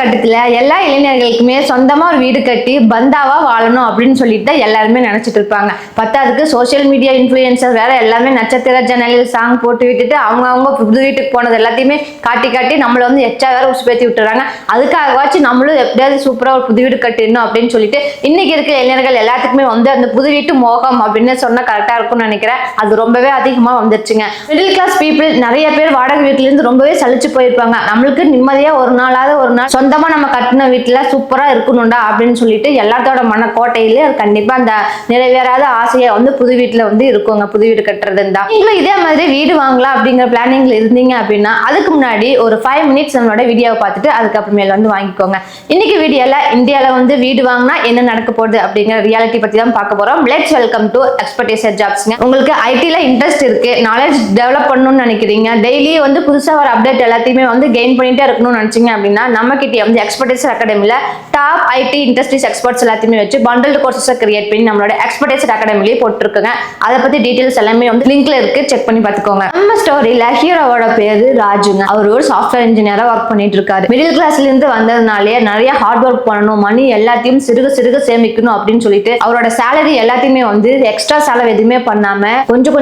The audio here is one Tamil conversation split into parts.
காலகட்டத்தில் எல்லா இளைஞர்களுக்குமே சொந்தமாக ஒரு வீடு கட்டி பந்தாவா வாழணும் அப்படின்னு சொல்லிட்டு எல்லாருமே நினைச்சிட்டு இருப்பாங்க. பத்தாவதுக்கு சோசியல் மீடியா இன்ஃப்ளூயன்சர் வேற எல்லாமே நட்சத்திர சேனலில் சாங் போட்டு விட்டுட்டு அவங்க புது வீட்டுக்கு போனது எல்லாத்தையுமே காட்டி காட்டி நம்மளை வந்து எச்சா வேற உசுப்பேத்தி விட்டுறாங்க. அதுக்காகவாச்சும் நம்மளும் எப்படியாவது சூப்பராக ஒரு புது வீடு கட்டிடணும் அப்படின்னு சொல்லிட்டு இன்னைக்கு இருக்க இளைஞர்கள் எல்லாத்துக்குமே வந்து அந்த புது வீட்டு மோகம் அப்படின்னு சொன்னா கரெக்டா இருக்கும்னு நினைக்கிறேன். அது ரொம்பவே அதிகமா வந்துருச்சுங்க. மிடில் கிளாஸ் பீப்புள் நிறைய பேர் வாடகை வீட்டுல இருந்து ரொம்பவே சலிச்சு போயிருப்பாங்க. நம்மளுக்கு நிம்மதியா ஒரு நாள் சொந்தமா நம்ம கட்டின வீட்டுல சூப்பரா இருக்கணும்டா அப்படின்னு சொல்லிட்டு எல்லாத்தோட மனக்கோட்டையில கண்டிப்பா அந்த நிறைவேறாத ஆசையை வந்து புது வீட்டுல வந்து இருக்குங்க. புது வீடு கட்டுறதுன்னு தான். நீங்களும் இதே மாதிரி வீடு வாங்கலாம் அப்படிங்கிற பிளானிங்ல இருந்தீங்க அப்படின்னா அதுக்கு முன்னாடி ஒரு 5 மினிட்ஸ் நம்மளோட வீடியோவை பார்த்துட்டு அதுக்கப்புறமேல வந்து வாங்கிக்கோங்க. இன்னைக்கு வீடியோல இந்தியால வந்து வீடு வாங்கினா என்ன நடக்க போகுது அப்படிங்கிற ரியாலிட்டி பத்தி தான் பார்க்க போறோம். லெட்ஸ் வெல்கம் டு எக்ஸ்பர்டைசர் ஜாப்ஸ்ங்க. உங்களுக்கு ஐடில இன்ட்ரெஸ்ட் இருக்கு, நாலேஜ் டெவலப் பண்ணணும்னு நினைக்கிறீங்க, டெய்லி வந்து புதுசா வர அப்டேட் எல்லாத்தையுமே வந்து கெயின் பண்ணிட்டே இருக்கணும்னு நினைச்சீங்க அப்படின்னா நம்ம கிட்ட வந்து எக்ஸ்பர்டைசர் அகாடமில டாப் ஐடி இண்டஸ்ட்ரீஸ் எக்ஸ்பர்ட்ஸ் எல்லாத்தையுமே வச்சு பண்டல்டு கோர்சஸ் கிரியேட் பண்ணி நம்மளோட எக்ஸ்பர்டைசர் அகாடமிலேயே போட்டுருக்குங்க. அதை பத்தி டீடைல்ஸ் எல்லாமே வந்து லிங்க்ல இருக்கு, செக் பண்ணி பார்த்துக்கோங்க. நம்ம ஸ்டோரியில ஹீரோவோட பேரு ராஜுங்க. அவர் ஒரு சாஃப்ட்வேர் இன்ஜினியரா ஒர்க் பண்ணிட்டு இருக்காரு. மிடில் கிளாஸ்ல இருந்து வந்ததுனாலே நிறைய ஹார்ட் ஒர்க் பண்ணணும், மணி எல்லாத்தையும் சிறுக சிறுக சேமிக்கணும் அப்படின்னு சொல்லிட்டு அவரோட சேலரி எல்லாத்தையுமே வந்து எக்ஸ்ட்ரா செலவு எதுவுமே பண்ணாம கொஞ்சம்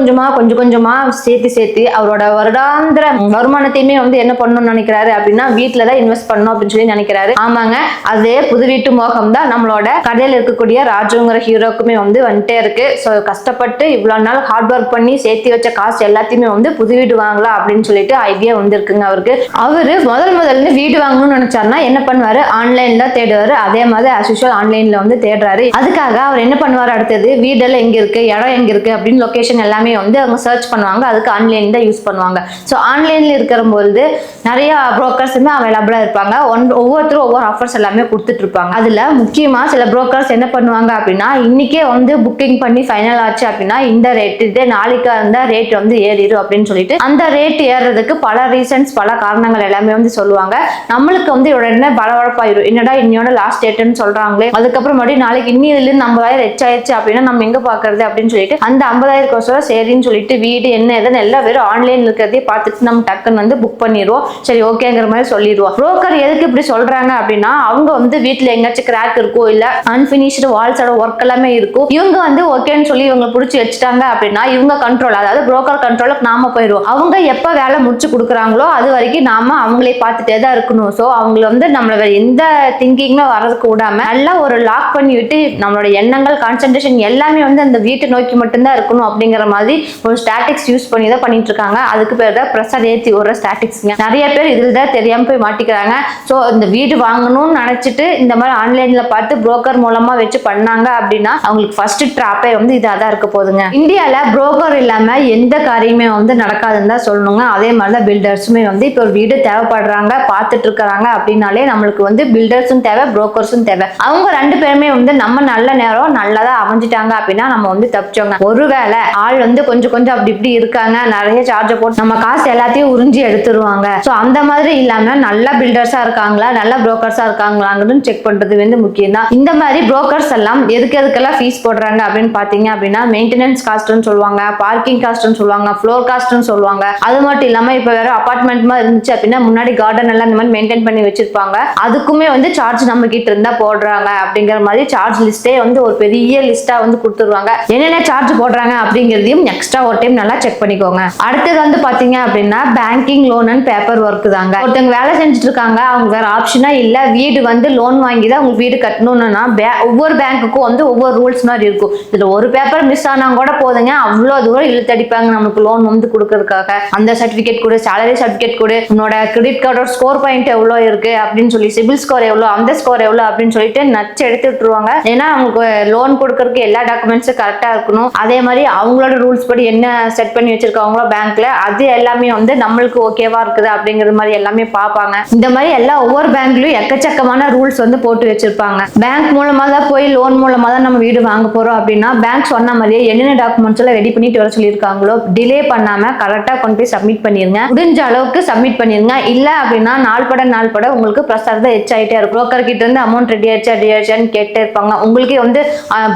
கொஞ்சமா சேர்த்து அவரோட வருடாந்திர வருமானத்தையுமே வந்து என்ன பண்ணணும்னு நினைக்கிறாரு அப்படின்னா வீட்டுலதான் இன்வெஸ்ட் பண்ணணும் அப்படின்னு சொல்லி நினைக்கிறாரு. ஆமாங்க, அதே புது வீட்டு மோகம் தான் நம்மளோட கதையில இருக்கக்கூடிய ராஜுங்கிற ஹீரோக்குமே வந்து வந்துட்டே இருக்கு. ஸோ கஷ்டப்பட்டு இவ்வளவு நாள் ஹார்ட் ஒர்க் பண்ணி சேர்த்து வச்ச காசு எல்லாத்தையுமே வந்து புது வீடு வாங்கலாம் அப்படின்னு சொல்லிட்டு ஐடியா வந்துருக்குங்க அவருக்கு. அவரு முதல்ல வீடு வாங்கணும்னு நினைச்சாருன்னா என்ன பண்ணுவாரு, ஆன்லைன்ல தேடுவாரு. அதே மாதிரி as usual ஆன்லைன்ல வந்து தேடுறாரு. அதுக்காக அவர் என்ன பண்ணுவாரு, அடுத்தது வீடெல்லாம் எங்க இருக்கு, இடம் எங்க இருக்கு அப்படின்னு லொகேஷன் எல்லாமே வந்து அவங்க சர்ச் பண்ணுவாங்க. அதுக்கு ஆன்லைன் தான் யூஸ் பண்ணுவாங்க. ஸோ ஆன்லைன்ல இருக்கிறபோது நிறைய புரோக்கர்ஸுமே அவைலபிளா இருப்பாங்க. ஒவ்வொருத்தரும் ஒவ்வொரு ஆஃபர்ஸ் எல்லாமே கொடுத்துட்டு இருப்பாங்க. அதுல முக்கியமா சில புரோக்கர்ஸ் என்ன பண்ணுவாங்க அப்படின்னா இன்னைக்கே வந்து புக்கிங் பண்ணி ஃபைனல் ஆச்சு அப்படின்னா இந்த ரேட் இதே நாளைக்கு அந்த ரேட் வந்து ஏறிடும் அப்படின்னு சொல்லிட்டு அந்த ரேட் ஏறதுக்கு பல ரீசன்ஸ் பல காரணங்கள் எல்லாமே வந்து சொல்லுவாங்க. நம்மளுக்கு வந்து உடனே பலவழப்பாயிரும், என்னடா இன்னோட லாஸ்ட் டேட்னு சொல்றாங்களே, அதுக்கப்புறம் மறுபடியும் நாளைக்கு இன்னில 50,000 எச்சாயிடுச்சு அப்படின்னா நம்ம எங்க பாக்குறது அப்படின்னு சொல்லிட்டு அந்த 50,000 சரின்னு சொல்லிட்டு வீடு என்ன எதுன்னு எல்லாம் வெறும் ஆன்லைன்ல இருக்கிறதே பார்த்துட்டு நம்ம டக்குன்னு வந்து புக் பண்ணிடுவோம். சரி ஓகேங்கிற மாதிரி சொல்லிடுவோம். புரோக்கர் எதுக்கு இப்படி சொல்றாங்க அப்படின்னா அவங்க வந்து வீட்டுல எங்காச்சும் கிராக் இருக்கும், இல்ல அன்பினிஷ்டு வால்ஸோட ஒர்க் எல்லாமே இருக்கும். இவங்க வந்து ஓகேன்னு சொல்லி இவங்க பிடிச்சி வச்சுட்டாங்க அப்படின்னா இவங்க கண்ட்ரோல், அதாவது புரோக்கர் கண்ட்ரோலுக்கு நாம போயிடுவோம். அவங்க எப்ப வேலை முடிச்சு கொடுக்குறாங்களோ அது வரைக்கும் நாம அவங்களே பார்த்துட்டே தான் இருக்கணும். ஸோ அவங்களை வந்து நம்மள எந்த திங்கிங்ல வர்றதுக்கு விடாம நல்லா ஒரு லாக் பண்ணி விட்டு நம்மளோட எண்ணங்கள் கான்சென்ட்ரேஷன் எல்லாமே வந்து அந்த வீட்டை நோக்கி மட்டும்தான் இருக்கணும் அப்படிங்கிற மாதிரி ஒரு ஸ்டாட்டிக்ஸ் யூஸ் பண்ணி தான் பண்ணிட்டு இருக்காங்க. அதுக்கு பேர் தான் ப்ரெஷர் ஏற்றி ஒரு ஸ்டாட்டிக்ஸ்ங்க. நிறைய பேர் இதில் தான் தெரியாம போய் மாட்டிக்கிறாங்க. ஸோ இந்த வீடு வாங்கணும்னு நினைச்சிட்டு இந்த மாதிரி ஆன்லைன்ல பார்த்து புரோக்கர் மூலமா வச்சு பண்ணாங்க அப்படின்னா அவங்களுக்கு ஃபர்ஸ்ட் ட்ராப்பே வந்து இதாக தான் இருக்க போகுதுங்க. இந்தியால புரோக்கர் இல்லாம எந்த காரியமே வந்து நடக்காதுன்னு தான் சொல்லணுங்க. அதே மாதிரி தான் பில்டர்ஸுமே வந்து இப்போ ஒரு வீடு தேவைப்படுறாங்க பார்த்துட்டு இருக்கிறாங்க அப்படின்னாலே நம்மளுக்கு வந்து பில்டர்ஸும் தேவை, புரோக்கர்ஸும் தேவை. அவங்க 2 பேருமே வந்து நம்ம நல்ல நேரம் நல்லதா அமைஞ்சிட்டாங்க அப்படின்னா நம்ம வந்து தப்பிச்சோங்க. ஒருவேளை ஆள் வந்து கொஞ்சம் அப்படி இப்படி இருக்காங்க, நிறைய சார்ஜ் போட்டு நம்ம காசு எல்லாத்தையும் உறிஞ்சி எடுத்துருவாங்க. ஸோ அந்த மாதிரி இல்லாம நல்ல பில்டர்ஸா இருக்காங்களா நல்ல புரோக்கர்ஸா இருக்காங்களான்னு செக் பண்றது வந்து முக்கியம் தான். இந்த மாதிரி புரோக்கர்ஸ் எல்லாம் எதுக்கெல்லாம் ஃபீஸ் போடுறாங்க அப்படின்னு பாத்தீங்க அப்படின்னா மெயின்டெனன்ஸ் காஸ்ட்னு சொல்லுவாங்க, பார்க்கிங் காஸ்ட்னு சொல்லுவாங்க, ஃப்ளோர் காஸ்ட்னு சொல்லுவாங்க. அது மட்டும் இல்லாம இப்ப வேற அபார்ட்மெண்ட் மாதிரி இருந்துச்சு அப்படின்னா முன்னாடி கார்டன் எல்லாம் இந்த மாதிரி மெயின்டைன் பண்ணி வச்சிருப்பாங்க. அதுக்குமே வந்து சார்ஜ் நம்ம கிட்ட இருந்தா போடுறாங்க அப்படிங்கிற மாதிரி சார்ஜ் லிஸ்டே வந்து ஒரு பெரிய லிஸ்டா வந்து கொடுத்துருவாங்க. என்னென்ன சார்ஜ் போடுறாங்க அப்படிங்கிறதையும் எக்ஸ்ட்ரா ஒரு டைம் நல்லா செக் பண்ணிக்கோங்க. அடுத்தது வந்து பாத்தீங்க அப்படின்னா banking loan and paper work தாங்க. ஒருத்தவங்க வேலை செஞ்சுட்டு இருக்காங்க, அவங்க வேற ஆப்ஷனா இல்ல வீடு வந்து லோன் வாங்கி தான் உங்களுக்கு வீடு கட்டணும்னா ஒவ்வொரு பேங்க்குக்கும் வந்து ஒவ்வொரு ரூல்ஸ் மாதிரி இருக்கும். இதுல ஒரு பேப்பர் மிஸ் ஆனா கூட போதுங்க அவ்வளவு தூரம் இழுத்தடிப்பாங்க நமக்கு லோன் வந்து கொடுக்கறதுக்காக. அந்த சர்டிபிகேட் கொடு, சேலரி சர்டிபிகேட் கொடு, உன்னோட கிரெடிட் கார்டோட ஸ்கோர் பாயிண்ட் எவ்வளவு இருக்கு அப்படின்னு சொல்லி, சிபில் ஸ்கோர் எவ்வளவு, அந்த ஸ்கோர் எவ்வளவு அப்படின்னு சொல்லிட்டு நச்சு எடுத்து விட்டுருவாங்க. ஏன்னா அவங்களுக்கு லோன் கொடுக்கறதுக்கு எல்லா டாக்குமெண்ட்ஸும் கரெக்டா இருக்கணும். அதே மாதிரி அவங்களோட ரூல்ஸ் படி என்ன செட் பண்ணி வச்சிருக்காங்களோ பேங்க்ல அது எல்லாமே வந்து நம்மளுக்கு ஓகேவா இருக்குது அப்படிங்கிற மாதிரி எல்லாமே பார்ப்பாங்க. இந்த மாதிரி எல்லா ஒவ்வொரு பேங்க்லயும் எக்கச்சக்கமான ரூல்ஸ் வந்து போட்டு வச்சிருப்பாங்க. பேங்க் மூலமா தான் போய் லோன் மூலமா தான் நம்ம வீடு வாங்க போறோம் அப்படின்னா பேங்க் சொன்ன மாதிரியே என்னென்ன டாக்குமெண்ட்ஸ் எல்லாம் ரெடி பண்ணிட்டு வர சொல்லியிருக்காங்களோ டிலே பண்ணாம கரெக்டா கொண்டு போய் சப்மிட் பண்ணிருங்க. முடிஞ்ச அளவுக்கு சப்மிட் பண்ணிருங்க. இல்ல அப்படின்னா நாள் பட உங்களுக்கு ப்ரெஷர் தான் எச்சாயிட்டே இருக்கும். புரோக்கர் கிட்ட இருந்து அமௌண்ட் ரெடி ஆயிடுச்சான்னு கேட்டே இருப்பாங்க. உங்களுக்கே வந்து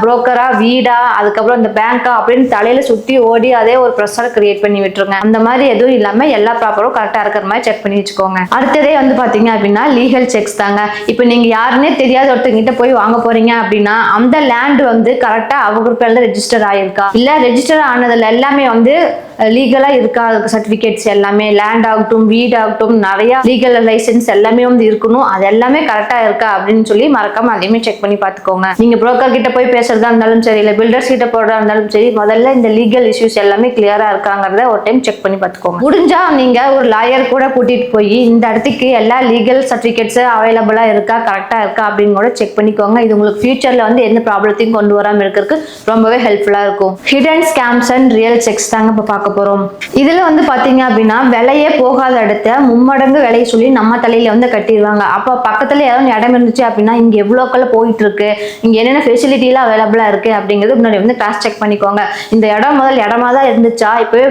புரோக்கரா வீடா அதுக்கப்புறம் இந்த பேங்கா அப்படின்னு தலையில சுத்தி ஓடி அதே ஒரு ப்ரெஷர் கிரியேட் பண்ணி விட்டுருங்க. அந்த மாதிரி எதுவும் இல்லாம எல்லா ப்ராப்பரும் கரெக்டா இருக்கிற மாதிரி செக் பண்ணி வச்சுக்கோங்க. அடுத்ததே வந்து பாத்தீங்க அப்படின்னா லீகல் லீகல் செக்ஸ் தாங்க. இப்போ நீங்க யாருன்னே தெரியாத ஒருத்தங்கிட்ட போய் வாங்க போறீங்க அப்படின்னா அந்த லேண்ட் வந்து கரெக்டா அவங்க பேர்ல ரெஜிஸ்டர் ஆயிருக்கா, இல்ல ரெஜிஸ்டர் ஆனதுல எல்லாமே வந்து லீகலா இருக்கா, அதுக்கு சர்டிபிகேட்ஸ் எல்லாமே லேண்ட் ஆகட்டும் வீடு ஆகட்டும் நிறைய லீகல் லைசன்ஸ் எல்லாமே வந்து இருக்கணும். அது எல்லாமே கரெக்டா இருக்கா அப்படின்னு சொல்லி மறக்காம அதையுமே செக் பண்ணி பாத்துக்கோங்க. நீங்க புரோக்கர் கிட்ட போய் பேசுறதா இருந்தாலும் சரி, இல்ல பில்டர்ஸ் கிட்ட போறதா இருந்தாலும் சரி, முதல்ல இந்த லீகல் இஷ்யூஸ் எல்லாமே கிளியரா இருக்காங்கிறத ஒரு டைம் செக் பண்ணி பாத்துக்கோங்க. முடிஞ்சா நீங்க ஒரு லாயர் கூட கூட்டிட்டு போய் இந்த இடத்துக்கு எல்லா லீகல் சர்டிபிகேட்ஸ் அவைலபிளா இருக்கா, கரெக்டா இருக்கா அப்படின்னு கூட செக் பண்ணிக்கோங்க. இது உங்களுக்கு ஃபியூச்சர்ல வந்து எந்த ப்ராப்ளத்தையும் கொண்டு வராம இருக்கிறதுக்கு ரொம்பவே ஹெல்ப்ஃபுல்லா இருக்கும். Hidden scams and real sex தாங்க இப்ப பார்க்க போறோம். இதுல வந்து பாத்தீங்க அப்படின்னா விலையே போகாத இடத்த மும்மடங்கு விலையை சொல்லி நம்ம தலையில வந்து கட்டிடுவாங்க. அப்ப பக்கத்துல ஏதாவது இடம் இருந்துச்சு அப்படின்னா இங்க எவ்வளோக்கெல்லாம் போயிட்டு இருக்கு, இங்க என்னென்ன ஃபெசிலிட்டி எல்லாம் அவைலபிளா இருக்கு அப்படிங்கிறது முன்னாடி வந்து கிராஸ் செக் பண்ணிக்கோங்க. இந்த இடம் முதல் இடமா தான் இருந்துச்சா, இப்பவே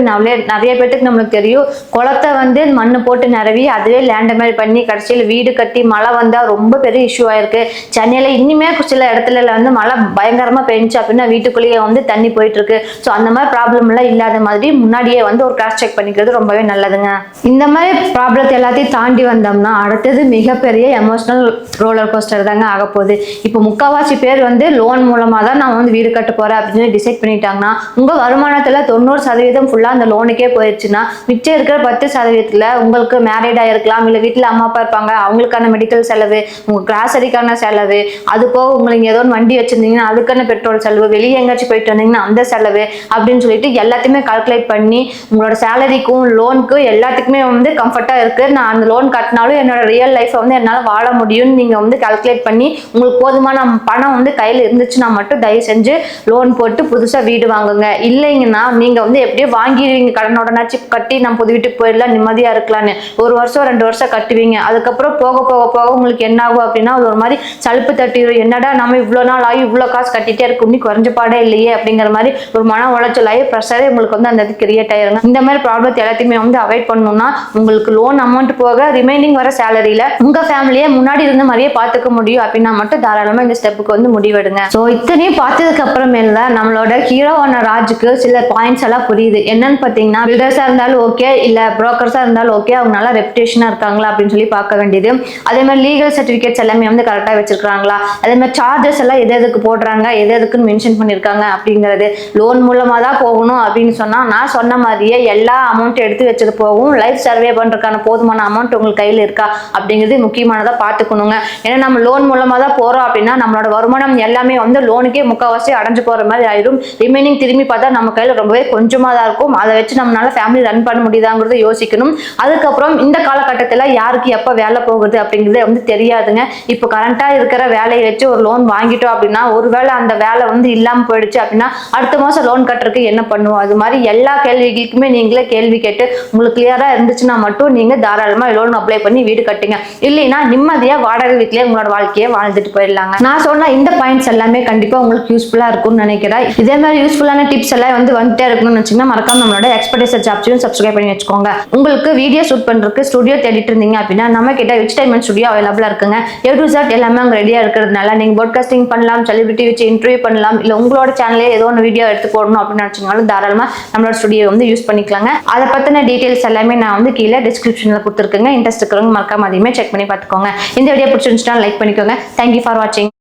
நிறைய பேருக்கு நம்மளுக்கு தெரியும் குளத்தை வந்து மண்ணு போட்டு நிறவி அதுவே லேண்ட் மாதிரி பண்ணி கடைசியில் வீடு கட்டி மழை வந்தா ரொம்ப பெரிய இஷ்யூ ஆயிருக்கு. சென்னையில இன்னுமே சில இடத்துல வந்து மழை பயங்கரமா பெஞ்சுச்சு அப்படின்னா வீட்டுக்குள்ளேயே வந்து தண்ணி போயிட்டு இருக்கு. ஸோ அந்த மாதிரி ப்ராப்ளம் எல்லாம் இல்லாத மாதிரி முன்னாடியே வந்து ஒரு கிராஸ் செக் பண்ணிக்கிறது ரொம்பவே நல்லதுங்க. இந்த மாதிரி ப்ராப்ளத்தை எல்லாத்தையும் தாண்டி வந்தோம்னா அடுத்தது மிகப்பெரிய எமோஷனல் ரோலர் கோஸ்டர் தாங்க ஆக போகுது. இப்போ முக்கால்வாசி பேர் வந்து லோன் மூலமா தான் நான் வந்து வீடு கட்ட போறேன் அப்படின்னு சொல்லி டிசைட் பண்ணிட்டாங்கன்னா உங்க வருமானத்துல 90% ஃபுல்லா அந்த லோனுக்கே போயிடுச்சுன்னா மிச்சம் இருக்கிற 10% உங்களுக்கு மேரிடா இருக்கலாம், இல்ல வீட்டுல அம்மா அப்பா இருப்பாங்க, அவங்களுக்கான மெடிக்கல் செலவு, உங்க கிராசரிக்கான செலவு, அது போக உங்களுக்கு ஏதோ வண்டி வச்சிருந்தீங்கன்னா அதுக்கான பெட்ரோல் செலவு, வெளியே எங்கேயாச்சும் போயிட்டு வந்தீங்கன்னா அந்த செலவு அப்படின்னு சொல்லிட்டு எல்லாத்தையுமே கால்குலேட் பண்ணி உங்களோட சேலரிக்கும் லோனுக்கும் எல்லாத்துக்குமே வந்து கம்ஃபர்ட்டா இருக்கு, நான் அந்த லோன் கட்டினாலும் என்னோட ரியல் லைஃப் வந்து என்னால வாழ முடியும்னு நீங்க வந்து கால்குலேட் பண்ணி உங்களுக்கு போதுமான பணம் வந்து கையில இருந்துச்சுன்னா மட்டும் தயவு செஞ்சு லோன் போட்டு புதுசா வீடு வாங்குங்க. இல்லைங்கன்னா நீங்க வந்து எப்படியோ வாங்கிடுவீங்க, கடனோடனாச்சு கட்டி நம்ம புது வீட்டுக்கு போயிடலாம் நிம்மதியா இருக்கலாம்னு 1 வருஷம் 2 வருஷம் கட்டுவீங்க. அதுக்கப்புறம் போக போக போக உங்களுக்கு என்ன ஆகும் அப்படின்னா அது ஒரு மாதிரி சலுப்பு தட்டிடும். என்னடா நம்ம இவ்வளவு நாள் ஆகி இவ்வளவு காசு கட்டிட்டே இருக்கும், நீ குறைஞ்ச பாடே இல்லையே அப்படிங்கிற மாதிரி ஒரு மன உளைச்சல் ஆகி ப்ரெஷரே உங்களுக்கு வந்து அந்த கிரியேட் ஆயிருங்க. இந்த மாதிரி ப்ராப்ளத்தை எல்லாத்தையுமே வந்து அவாய்ட் பண்ணணும்னா உங்களுக்கு லோன் அமௌண்ட் போக ரிமைனிங் வர சேலரியில உங்க ஃபேமிலியை முன்னாடி இருந்த மாதிரியே பாத்துக்க முடியும் அப்படின்னா மட்டும் தாராளமா இந்த ஸ்டெப்புக்கு வந்து முடிவெடுங்க. ஸோ இத்தனையும் பார்த்ததுக்கு அப்புறமேல நம்மளோட ஹீரோவான ராஜுக்கு சில பாயிண்ட்ஸ் எல்லாம் புரியுது. என்னன்னு பாத்தீங்கன்னா பில்டர்ஸா இருந்தாலும் ஓகே, இல்ல புரோக்கர்ஸா இருந்தாலும் ஓகே, அவங்க நல்லா ரெப்யூட்டேஷனா இருக்காங்களா அப்படின்னு சொல்லி பார்க்க வேண்டியது. அதே மாதிரி லீகல் சர்டிபிகேட்ஸ் எல்லாமே வந்து கரெக்டா வச்சிருக்காங்களா, அதே மாதிரி சார்ஜஸ் எல்லாம் எதுக்கு போடுறாங்க, எதுக்குன்னு மென்ஷன் பண்ணிருக்காங்க அப்படிங்கிறது. லோன் மூலமா தான் போகணும் அப்படின்னு சொன்னா நான் சொன்ன மாதிரியே எல்லா அமௌண்ட் எடுத்து வச்சது போகும், லைஃப் சர்வே பண்றதுக்கான போதுமான அமௌண்ட் உங்களுக்கு கையில இருக்கா அப்படிங்கிறது முக்கியமானதா பாத்துக்கணுங்க. ஏன்னா நம்ம லோன் மூலமா தான் போறோம் அப்படின்னா நம்மளோட வருமானம் எல்லாமே வந்து லோனுக்கே முக்கால்வாசி அடைஞ்சு போற மாதிரி ஆயிடும். ரிமைனிங் திரும்பி பார்த்தா நம்ம கையில ரொம்பவே கொஞ்சமா தான் இருக்கும். அதை வச்சு நம்மளால ஃபேமிலி ரன் பண்ண முடியுதாங்கிறத யோசிக்கணும். அதுக்கப்புறம் இந்த காலகட்டத்தில் யாருக்கு எப்போ வேலை போகுது அப்படிங்கிறது வந்து தெரியாதுங்க. இப்போ கரண்டா இருக்கிற வேலையை வச்சு ஒரு லோன் வாங்கிட்டோம் அப்படின்னா ஒருவேளை அந்த வேலை வந்து இல்லாம போயிடுச்சு அப்படின்னா அடுத்த மாசம் லோன் கட்டுறதுக்கு என்ன பண்ணுவோம். அது மாதிரி எல்லா கேள்விகளுக்குமே நீங்களே கேள்வி கேட்டு உங்களுக்கு கிளியரா இருந்துச்சுன்னா மட்டும் நீங்க தாராளமா லோன் அப்ளை பண்ணி வீடு கட்டுங்க. இல்லைன்னா நிம்மதியா வாடகை வீட்டிலேயே உங்களோட வாழ்க்கையை வாழ்ந்துட்டு போயிடலாங்க. நான் சொன்ன இந்த பாயிண்ட்ஸ் எல்லாமே கண்டிப்பா உங்களுக்கு யூஸ்ஃபுல்லா இருக்கும்னு நினைக்கிறேன். இதே மாதிரி யூஸ்ஃபுல்லான டிப்ஸ் எல்லாம் வந்து வந்துட்டே இருக்கணும்னு வச்சுங்கன்னா மறக்காம நம்மளோட எக்ஸ்பர்டைஸ் ஆப்ஷன் சப்ஸ்கிரைப் பண்ணி வச்சுக்கோங்க. உங்களுக்கு வீடியோ ஷூட் பண்றதுக்கு ஸ்டுடியோ தேடிட்டு இருந்தீங்க அப்படின்னா நம்ம கிட்ட விச் டைமண்ட் ஸ்டுடியோ அவைலபிளா இருக்குங்க. A to Z எல்லாமே அங்க ரெடியா இருக்கிறதுனால நீங்க பாட்காஸ்டிங் பண்ணலாம், செலிபிரிட்டி வச்சு இன்டர்வியூ பண்ணலாம், இல்ல உங்களோட சேனல்லே ஏதோ ஒரு வீடியோ எடுத்து போடணும் அப்படின்னு நினைச்சீங்கனாலும் தாராளமா நம்மளோட ஸ்டுடியோ வந்து யூஸ் பண்ணிக்கலாங்க. அதை பத்தின டீடைல்ஸ் எல்லாமே நான் வந்து கீழே டிஸ்கிரிப்ஷன்ல கொடுத்துருக்கேங்க. இன்ட்ரெஸ்ட் இருக்கிறவங்க மறக்காம அதையுமே செக் பண்ணி பார்த்துக்கோங்க. இந்த வீடியோ பிடிச்சிருந்துச்சுன்னா லைக் பண்ணிக்கோங்க. தேங்க்யூ ஃபார் வாட்சிங்.